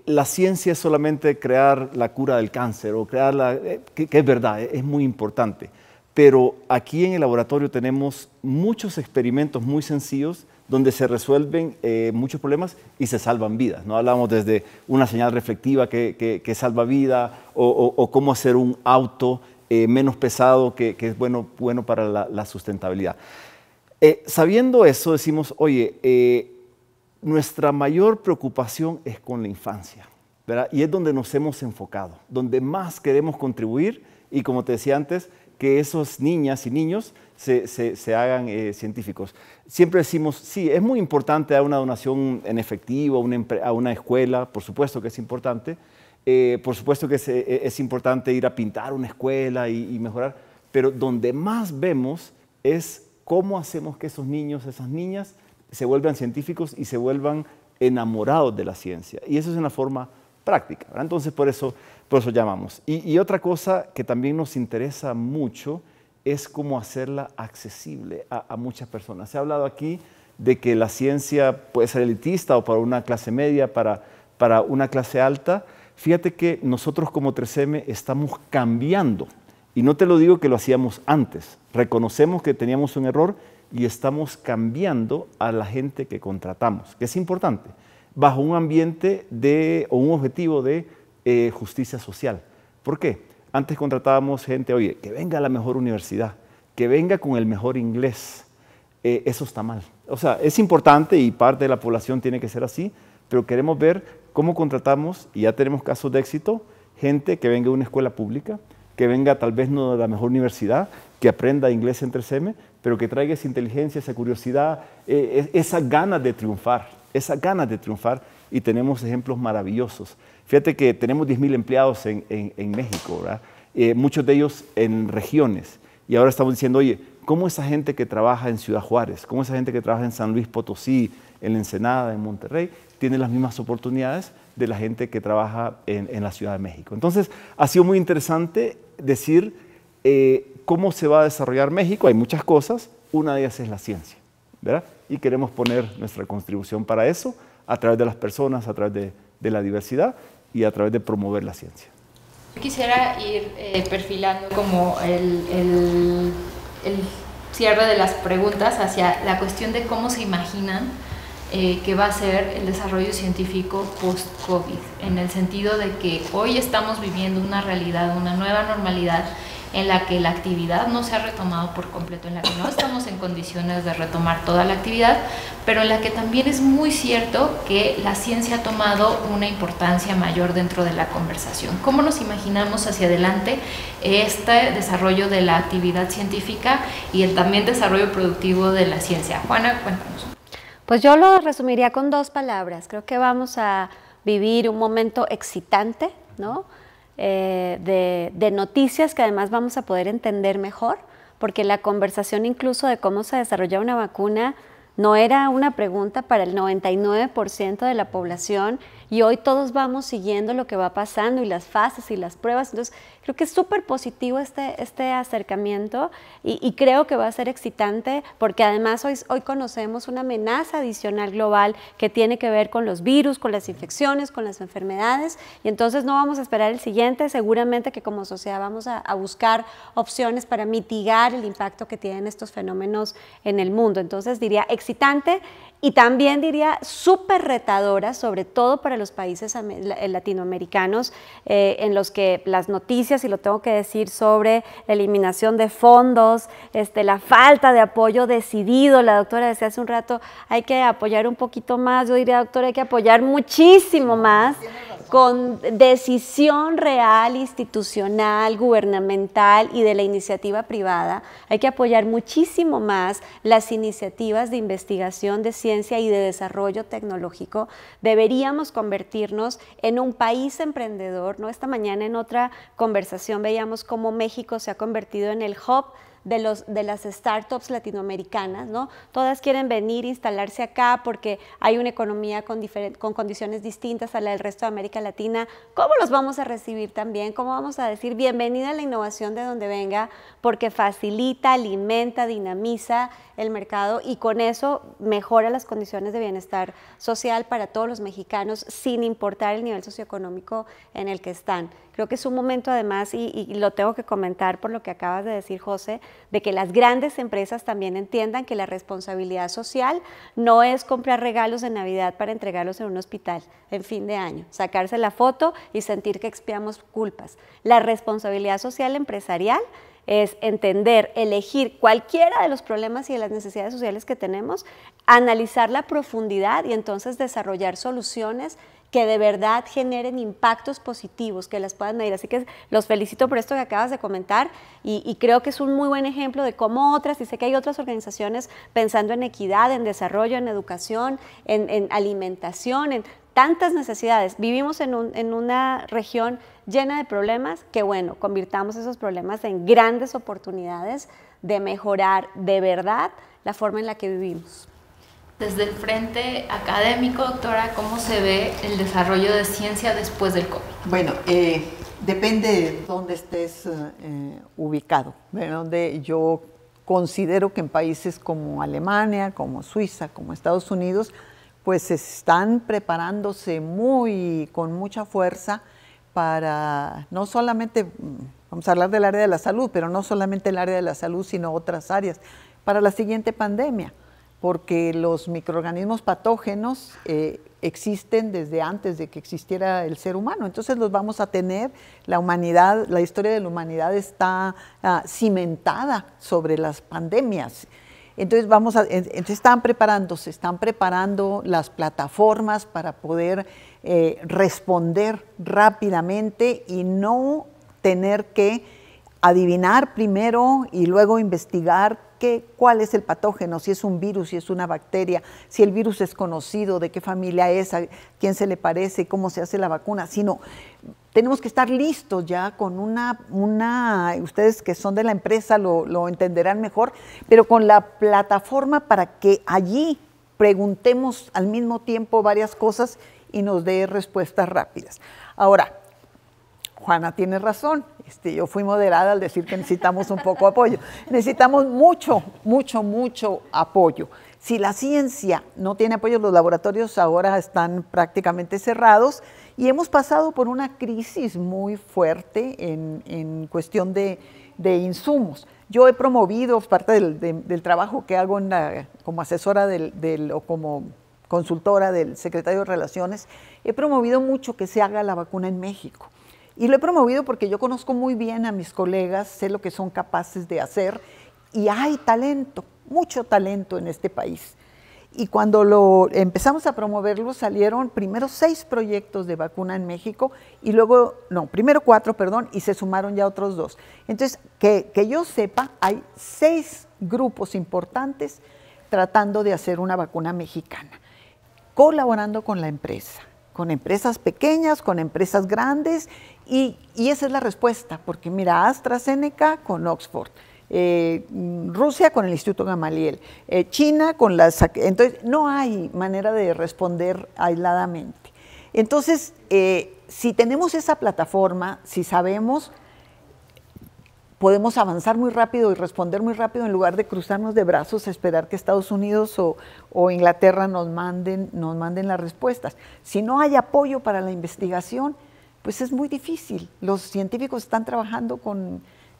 S8: la ciencia es solamente crear la cura del cáncer o crear que es verdad, es muy importante. Pero aquí en el laboratorio tenemos muchos experimentos muy sencillos donde se resuelven muchos problemas y se salvan vidas, ¿no? Hablamos desde una señal reflectiva que salva vida o cómo hacer un auto menos pesado que es bueno para la sustentabilidad. Sabiendo eso, decimos, oye, nuestra mayor preocupación es con la infancia, ¿verdad? Y es donde nos hemos enfocado, donde más queremos contribuir y, como te decía antes, que esos niñas y niños se hagan científicos. Siempre decimos, sí, es muy importante dar una donación en efectivo a una escuela, por supuesto que es importante, por supuesto que es importante ir a pintar una escuela y mejorar, pero donde más vemos es cómo hacemos que esos niños, esas niñas, se vuelvan científicos y se vuelvan enamorados de la ciencia. Y eso es una forma práctica, ¿verdad? Entonces, por eso llamamos. Y otra cosa que también nos interesa mucho es cómo hacerla accesible a muchas personas. Se ha hablado aquí de que la ciencia puede ser elitista o para una clase media, para una clase alta. Fíjate que nosotros como 3M estamos cambiando. Y no te lo digo que lo hacíamos antes. Reconocemos que teníamos un error y estamos cambiando a la gente que contratamos, que es importante, bajo un ambiente o un objetivo de justicia social. ¿Por qué? Antes contratábamos gente, oye, que venga a la mejor universidad, que venga con el mejor inglés. Eso está mal. O sea, es importante y parte de la población tiene que ser así, pero queremos ver cómo contratamos, y ya tenemos casos de éxito, gente que venga de una escuela pública, que venga tal vez no de la mejor universidad, que aprenda inglés en 3M, pero que traiga esa inteligencia, esa curiosidad, esas ganas de triunfar, y tenemos ejemplos maravillosos. Fíjate que tenemos 10,000 empleados en México, ¿verdad? Muchos de ellos en regiones, y ahora estamos diciendo, oye, ¿cómo esa gente que trabaja en Ciudad Juárez, cómo esa gente que trabaja en San Luis Potosí, en La Ensenada, en Monterrey, tiene las mismas oportunidades de la gente que trabaja en la Ciudad de México? Entonces, ha sido muy interesante decir cómo se va a desarrollar México. Hay muchas cosas, una de ellas es la ciencia, ¿verdad? Y queremos poner nuestra contribución para eso a través de las personas, a través de la diversidad y a través de promover la ciencia.
S7: Quisiera ir perfilando como el cierre de las preguntas hacia la cuestión de cómo se imaginan que va a ser el desarrollo científico post-COVID, en el sentido de que hoy estamos viviendo una realidad, una nueva normalidad en la que la actividad no se ha retomado por completo, en la que no estamos en condiciones de retomar toda la actividad, pero en la que también es muy cierto que la ciencia ha tomado una importancia mayor dentro de la conversación. ¿Cómo nos imaginamos hacia adelante este desarrollo de la actividad científica y el también desarrollo productivo de la ciencia? Juana, cuéntanos.
S1: Pues yo lo resumiría con 2 palabras. Creo que vamos a vivir un momento excitante, ¿no? De noticias que además vamos a poder entender mejor, porque la conversación incluso de cómo se desarrolla una vacuna no era una pregunta para el 99% de la población, y hoy todos vamos siguiendo lo que va pasando y las fases y las pruebas. Entonces creo que es súper positivo este acercamiento y creo que va a ser excitante, porque además hoy conocemos una amenaza adicional global que tiene que ver con los virus, con las infecciones, con las enfermedades, y entonces no vamos a esperar el siguiente. Seguramente que como sociedad vamos a buscar opciones para mitigar el impacto que tienen estos fenómenos en el mundo. Entonces diría excitante, y también diría súper retadora, sobre todo para los países latinoamericanos, en los que las noticias, y lo tengo que decir, sobre la eliminación de fondos, la falta de apoyo decidido. La doctora decía hace un rato, hay que apoyar un poquito más. Yo diría, doctora, hay que apoyar muchísimo más, con decisión real, institucional, gubernamental y de la iniciativa privada. Hay que apoyar muchísimo más las iniciativas de investigación, de ciencia y de desarrollo tecnológico. Deberíamos convertirnos en un país emprendedor, ¿no? Esta mañana en otra conversación veíamos cómo México se ha convertido en el hub de las startups latinoamericanas, ¿no? Todas quieren venir, instalarse acá porque hay una economía con condiciones distintas a la del resto de América Latina. ¿Cómo los vamos a recibir también? ¿Cómo vamos a decir bienvenida a la innovación de donde venga? Porque facilita, alimenta, dinamiza el mercado y con eso mejora las condiciones de bienestar social para todos los mexicanos sin importar el nivel socioeconómico en el que están. Creo que es un momento además, y lo tengo que comentar por lo que acabas de decir, José, de que las grandes empresas también entiendan que la responsabilidad social no es comprar regalos de Navidad para entregarlos en un hospital en fin de año, sacarse la foto y sentir que expiamos culpas. La responsabilidad social empresarial es entender, elegir cualquiera de los problemas y de las necesidades sociales que tenemos, analizar la profundidad y entonces desarrollar soluciones que de verdad generen impactos positivos, que las puedan medir. Así que los felicito por esto que acabas de comentar y creo que es un muy buen ejemplo de cómo otras, y sé que hay otras organizaciones pensando en equidad, en desarrollo, en educación, en alimentación, en tantas necesidades. Vivimos en una región llena de problemas que, bueno, convirtamos esos problemas en grandes oportunidades de mejorar de verdad la forma en la que vivimos.
S7: Desde el frente académico, doctora, ¿cómo se ve el desarrollo de ciencia después del COVID?
S9: Bueno, depende de dónde estés ubicado, de donde yo considero que en países como Alemania, como Suiza, como Estados Unidos, pues están preparándose con mucha fuerza para no solamente, vamos a hablar del área de la salud, pero no solamente el área de la salud, sino otras áreas, para la siguiente pandemia, porque los microorganismos patógenos existen desde antes de que existiera el ser humano, entonces los vamos a tener, la humanidad, la historia de la humanidad está cimentada sobre las pandemias. Entonces están preparando las plataformas para poder responder rápidamente y no tener que adivinar primero y luego investigar cuál es el patógeno, si es un virus, si es una bacteria, si el virus es conocido, de qué familia es, a quién se le parece, cómo se hace la vacuna, sino tenemos que estar listos ya con ustedes que son de la empresa lo entenderán mejor, pero con la plataforma para que allí preguntemos al mismo tiempo varias cosas y nos dé respuestas rápidas. Ahora, Juana tiene razón, yo fui moderada al decir que necesitamos un poco de apoyo. Necesitamos mucho apoyo. Si la ciencia no tiene apoyo, los laboratorios ahora están prácticamente cerrados y hemos pasado por una crisis muy fuerte en cuestión de insumos. Yo he promovido, parte del trabajo que hago como asesora o como consultora del secretario de Relaciones, he promovido mucho que se haga la vacuna en México. Y lo he promovido porque yo conozco muy bien a mis colegas, sé lo que son capaces de hacer y hay talento, mucho talento en este país. Y cuando empezamos a promoverlo salieron primero 6 proyectos de vacuna en México y luego, primero 4, perdón, y se sumaron ya otros 2. Entonces, que yo sepa, hay 6 grupos importantes tratando de hacer una vacuna mexicana, colaborando con la empresa. Con empresas pequeñas, con empresas grandes, y esa es la respuesta, porque mira, AstraZeneca con Oxford, Rusia con el Instituto Gamaliel, China con entonces no hay manera de responder aisladamente. Entonces, si tenemos esa plataforma, si sabemos, podemos avanzar muy rápido y responder muy rápido en lugar de cruzarnos de brazos a esperar que Estados Unidos o Inglaterra nos manden las respuestas. Si no hay apoyo para la investigación, pues es muy difícil. Los científicos están trabajando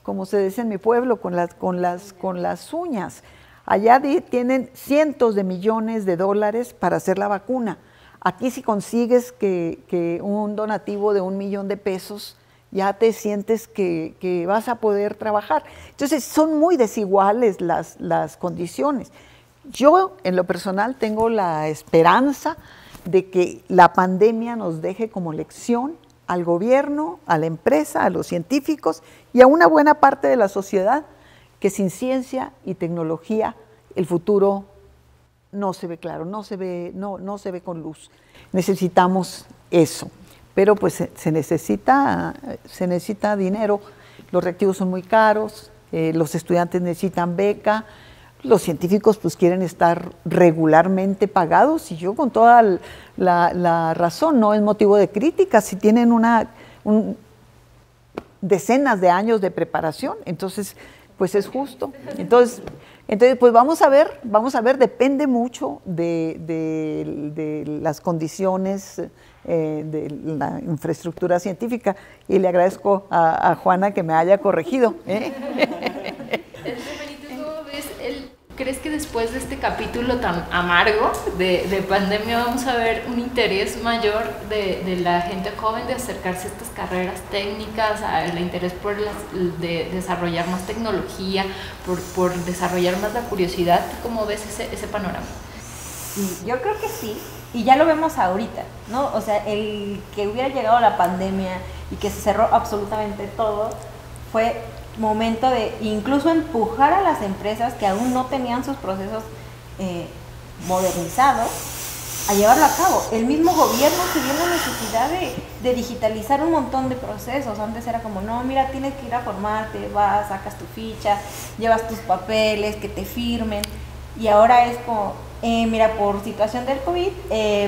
S9: como se dice en mi pueblo, con las uñas. Allá tienen cientos de millones de dólares para hacer la vacuna. Aquí si consigues que un donativo de $1 millón de pesos, ya te sientes que vas a poder trabajar. Entonces, son muy desiguales las condiciones. Yo, en lo personal, tengo la esperanza de que la pandemia nos deje como lección al gobierno, a la empresa, a los científicos y a una buena parte de la sociedad, que sin ciencia y tecnología el futuro no se ve claro, no se ve con luz. Necesitamos eso. Pero pues se necesita dinero, los reactivos son muy caros, los estudiantes necesitan beca, los científicos pues quieren estar regularmente pagados, y yo con toda la razón, no es motivo de crítica, si tienen decenas de años de preparación, entonces pues es justo. Entonces pues vamos a ver, depende mucho de las condiciones de la infraestructura científica, y le agradezco a Juana que me haya corregido.
S7: ¿Crees que después de este capítulo tan amargo de pandemia vamos a ver un interés mayor de la gente joven de acercarse a estas carreras técnicas, el interés por de desarrollar más tecnología, por desarrollar más la curiosidad? ¿Cómo ves ese panorama?
S10: Sí, yo creo que sí, y ya lo vemos ahorita, ¿no? O sea, el que hubiera llegado la pandemia y que se cerró absolutamente todo, fue momento de incluso empujar a las empresas que aún no tenían sus procesos modernizados a llevarlo a cabo. El mismo gobierno se vio la necesidad de digitalizar un montón de procesos. Antes era como, no, mira, tienes que ir a formarte, vas, sacas tu ficha, llevas tus papeles, que te firmen, y ahora es como, mira, por situación del COVID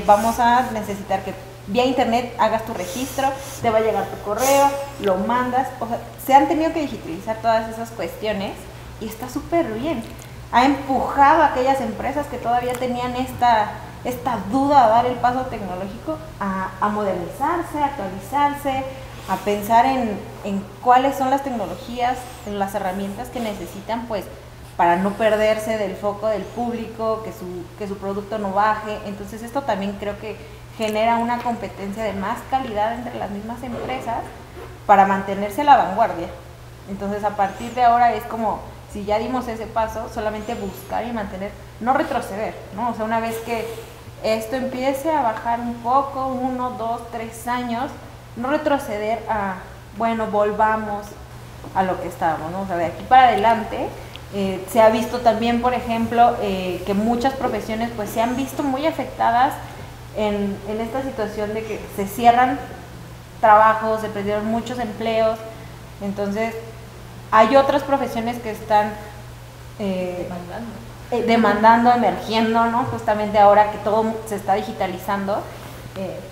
S10: vamos a necesitar que vía internet hagas tu registro, te va a llegar tu correo, lo mandas. O sea, se han tenido que digitalizar todas esas cuestiones y está súper bien. Ha empujado a aquellas empresas que todavía tenían esta duda a dar el paso tecnológico a modernizarse, a actualizarse, a pensar en cuáles son las tecnologías, en las herramientas que necesitan, pues, para no perderse del foco del público, que su producto no baje. Entonces esto también creo que genera una competencia de más calidad entre las mismas empresas para mantenerse a la vanguardia. Entonces a partir de ahora es como, si ya dimos ese paso, solamente buscar y mantener, no retroceder, ¿no? O sea, una vez que esto empiece a bajar un poco, 1, 2, 3 años, no retroceder a, bueno, volvamos a lo que estábamos, ¿no? O sea, de aquí para adelante. Se ha visto también, por ejemplo, que muchas profesiones pues se han visto muy afectadas en esta situación de que se cierran trabajos, se perdieron muchos empleos. Entonces hay otras profesiones que están demandando, emergiendo, ¿no? Justamente ahora que todo se está digitalizando,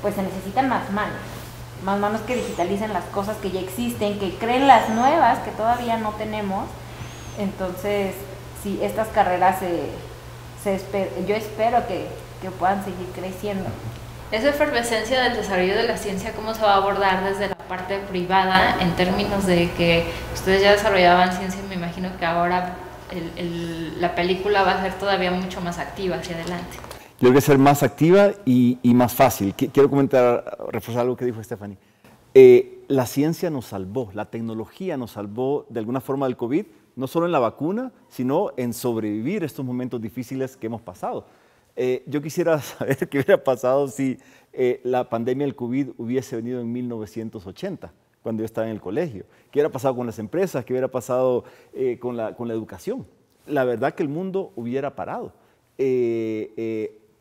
S10: pues se necesitan más manos que digitalicen las cosas que ya existen, que creen las nuevas que todavía no tenemos. Entonces, sí, estas carreras yo espero que puedan seguir creciendo.
S7: Esa efervescencia del desarrollo de la ciencia, ¿cómo se va a abordar desde la parte privada en términos de que ustedes ya desarrollaban ciencia? Me imagino que ahora la película va a ser todavía mucho más activa hacia adelante.
S8: Yo creo que ser más activa y más fácil. Quiero reforzar algo que dijo Stephanie. La ciencia nos salvó, la tecnología nos salvó de alguna forma del COVID, no solo en la vacuna, sino en sobrevivir estos momentos difíciles que hemos pasado. Yo quisiera saber qué hubiera pasado si la pandemia del COVID hubiese venido en 1980, cuando yo estaba en el colegio. ¿Qué hubiera pasado con las empresas? ¿Qué hubiera pasado con la educación? La verdad que el mundo hubiera parado.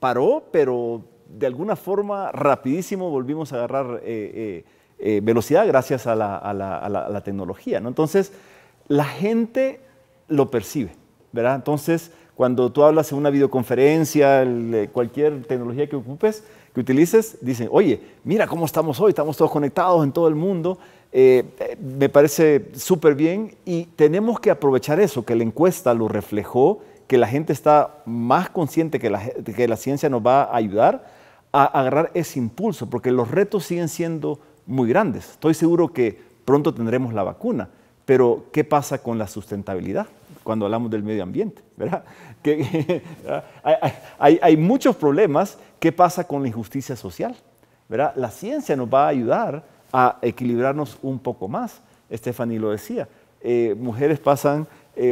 S8: Paró, pero de alguna forma rapidísimo volvimos a agarrar velocidad gracias a la tecnología, ¿no? Entonces, la gente lo percibe, ¿verdad? Entonces, cuando tú hablas en una videoconferencia, cualquier tecnología que ocupes, que utilices, dicen, oye, mira cómo estamos hoy, estamos todos conectados en todo el mundo. Me parece súper bien y tenemos que aprovechar eso, que la encuesta lo reflejó, que la gente está más consciente que la ciencia nos va a ayudar a agarrar ese impulso, porque los retos siguen siendo muy grandes. Estoy seguro que pronto tendremos la vacuna, pero ¿qué pasa con la sustentabilidad cuando hablamos del medio ambiente? ¿Verdad? Hay muchos problemas. ¿Qué pasa con la injusticia social? ¿Verdad? La ciencia nos va a ayudar a equilibrarnos un poco más. Stephanie lo decía. Mujeres pasan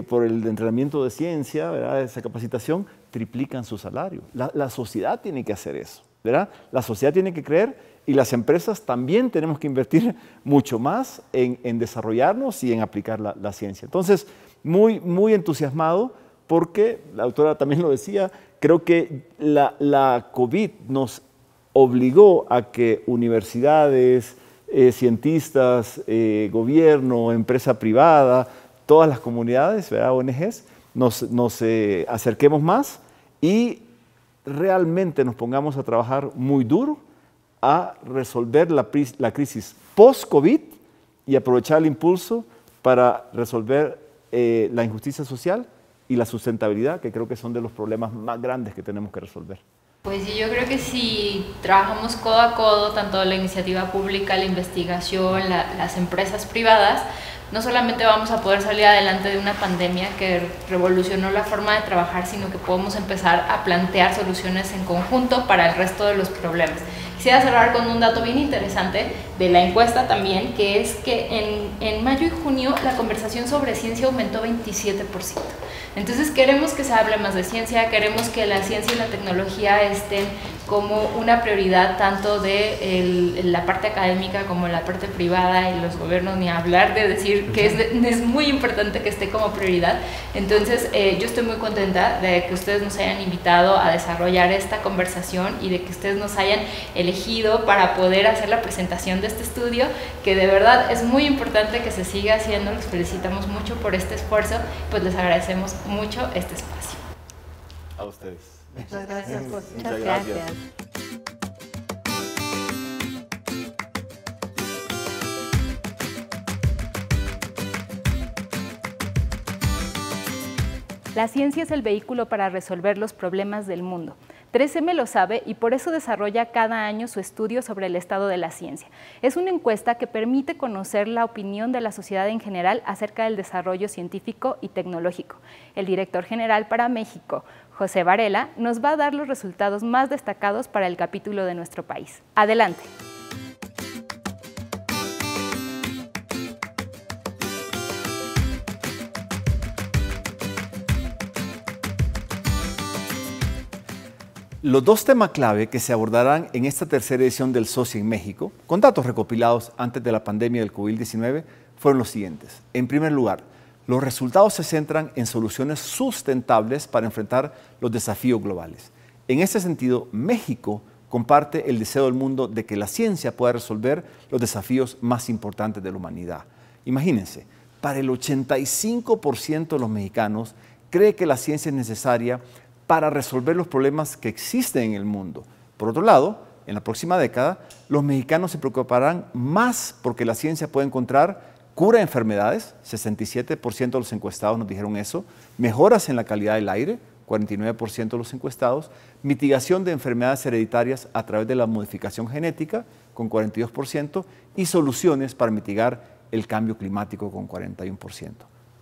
S8: por el entrenamiento de ciencia, ¿verdad? Esa capacitación, triplican su salario. La sociedad tiene que hacer eso, ¿verdad? La sociedad tiene que creer y las empresas también tenemos que invertir mucho más en desarrollarnos y en aplicar la ciencia. Entonces, muy entusiasmado porque, la autora también lo decía, creo que la COVID nos obligó a que universidades, cientistas, gobierno, empresa privada, todas las comunidades, ¿verdad? ONGs, nos acerquemos más y realmente nos pongamos a trabajar muy duro a resolver la crisis post-COVID y aprovechar el impulso para resolver la injusticia social y la sustentabilidad, que creo que son de los problemas más grandes que tenemos que resolver.
S7: Pues sí, yo creo que si trabajamos codo a codo, tanto la iniciativa pública, la investigación, las empresas privadas, no solamente vamos a poder salir adelante de una pandemia que revolucionó la forma de trabajar, sino que podemos empezar a plantear soluciones en conjunto para el resto de los problemas. Quisiera cerrar con un dato bien interesante de la encuesta también, que es que en mayo y junio la conversación sobre ciencia aumentó 27%. Entonces queremos que se hable más de ciencia, queremos que la ciencia y la tecnología estén como una prioridad tanto de la parte académica como la parte privada, y los gobiernos ni hablar de decir que es muy importante que esté como prioridad. Entonces yo estoy muy contenta de que ustedes nos hayan invitado a desarrollar esta conversación y de que ustedes nos hayan elegido para poder hacer la presentación de este estudio, que de verdad es muy importante que se siga haciendo. Los felicitamos mucho por este esfuerzo, pues les agradecemos mucho este espacio.
S8: A ustedes.
S9: Muchas gracias, José.
S1: Muchas gracias.
S11: La ciencia es el vehículo para resolver los problemas del mundo. 3M lo sabe y por eso desarrolla cada año su estudio sobre el estado de la ciencia. Es una encuesta que permite conocer la opinión de la sociedad en general acerca del desarrollo científico y tecnológico. El director general para México, José Varela, nos va a dar los resultados más destacados para el capítulo de nuestro país. Adelante.
S8: Los dos temas clave que se abordarán en esta tercera edición del SOCIE en México, con datos recopilados antes de la pandemia del COVID-19, fueron los siguientes. En primer lugar, los resultados se centran en soluciones sustentables para enfrentar los desafíos globales. En este sentido, México comparte el deseo del mundo de que la ciencia pueda resolver los desafíos más importantes de la humanidad. Imagínense, para el 85% de los mexicanos cree que la ciencia es necesaria para resolver los problemas que existen en el mundo. Por otro lado, en la próxima década, los mexicanos se preocuparán más porque la ciencia puede encontrar cura de enfermedades, 67% de los encuestados nos dijeron eso, mejoras en la calidad del aire, 49% de los encuestados, mitigación de enfermedades hereditarias a través de la modificación genética, con 42%, y soluciones para mitigar el cambio climático, con 41%.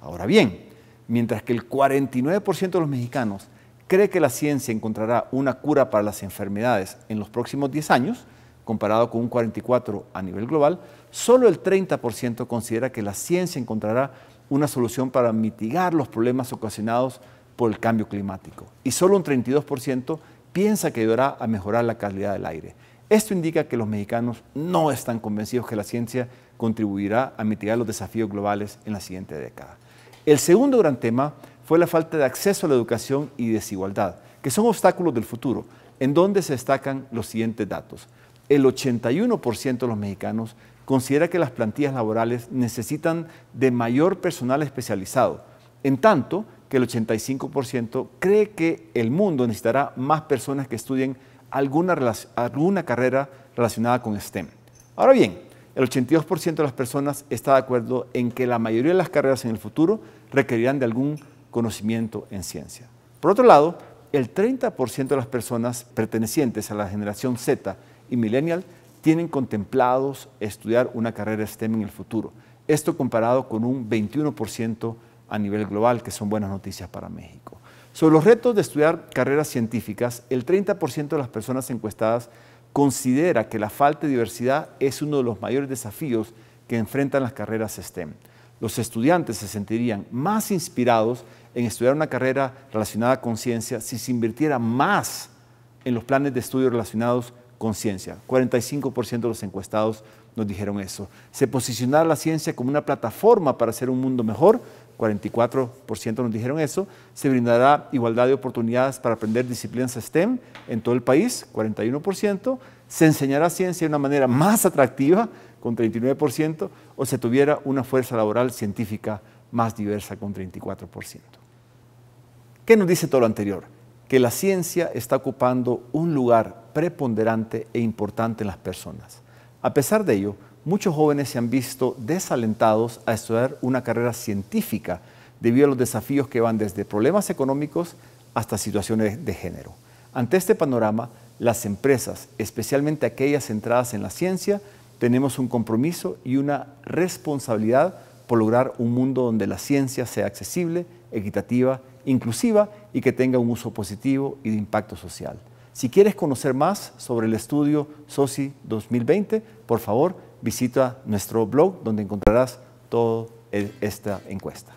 S8: Ahora bien, mientras que el 49% de los mexicanos cree que la ciencia encontrará una cura para las enfermedades en los próximos 10 años, comparado con un 44% a nivel global, solo el 30% considera que la ciencia encontrará una solución para mitigar los problemas ocasionados por el cambio climático. Y solo un 32% piensa que ayudará a mejorar la calidad del aire. Esto indica que los mexicanos no están convencidos que la ciencia contribuirá a mitigar los desafíos globales en la siguiente década. El segundo gran tema fue la falta de acceso a la educación y desigualdad, que son obstáculos del futuro, en donde se destacan los siguientes datos. El 81% de los mexicanos considera que las plantillas laborales necesitan de mayor personal especializado, en tanto que el 85% cree que el mundo necesitará más personas que estudien alguna carrera relacionada con STEM. Ahora bien, el 82% de las personas está de acuerdo en que la mayoría de las carreras en el futuro requerirán de algún conocimiento en ciencia. Por otro lado, el 30% de las personas pertenecientes a la generación Z y Millennial tienen contemplados estudiar una carrera STEM en el futuro. Esto comparado con un 21% a nivel global, que son buenas noticias para México. Sobre los retos de estudiar carreras científicas, el 30% de las personas encuestadas considera que la falta de diversidad es uno de los mayores desafíos que enfrentan las carreras STEM. Los estudiantes se sentirían más inspirados en estudiar una carrera relacionada con ciencia si se invirtiera más en los planes de estudio relacionados con ciencia. 45% de los encuestados nos dijeron eso. Se posicionara la ciencia como una plataforma para hacer un mundo mejor. 44% nos dijeron eso. Se brindará igualdad de oportunidades para aprender disciplinas STEM en todo el país, 41%. Se enseñará ciencia de una manera más atractiva, con 39%, o se tuviera una fuerza laboral científica más diversa con 34%. ¿Qué nos dice todo lo anterior? Que la ciencia está ocupando un lugar preponderante e importante en las personas. A pesar de ello, muchos jóvenes se han visto desalentados a estudiar una carrera científica debido a los desafíos que van desde problemas económicos hasta situaciones de género. Ante este panorama, las empresas, especialmente aquellas centradas en la ciencia, tenemos un compromiso y una responsabilidad por lograr un mundo donde la ciencia sea accesible, equitativa, inclusiva y que tenga un uso positivo y de impacto social. Si quieres conocer más sobre el estudio SOCI 2020, por favor, visita nuestro blog donde encontrarás toda esta encuesta.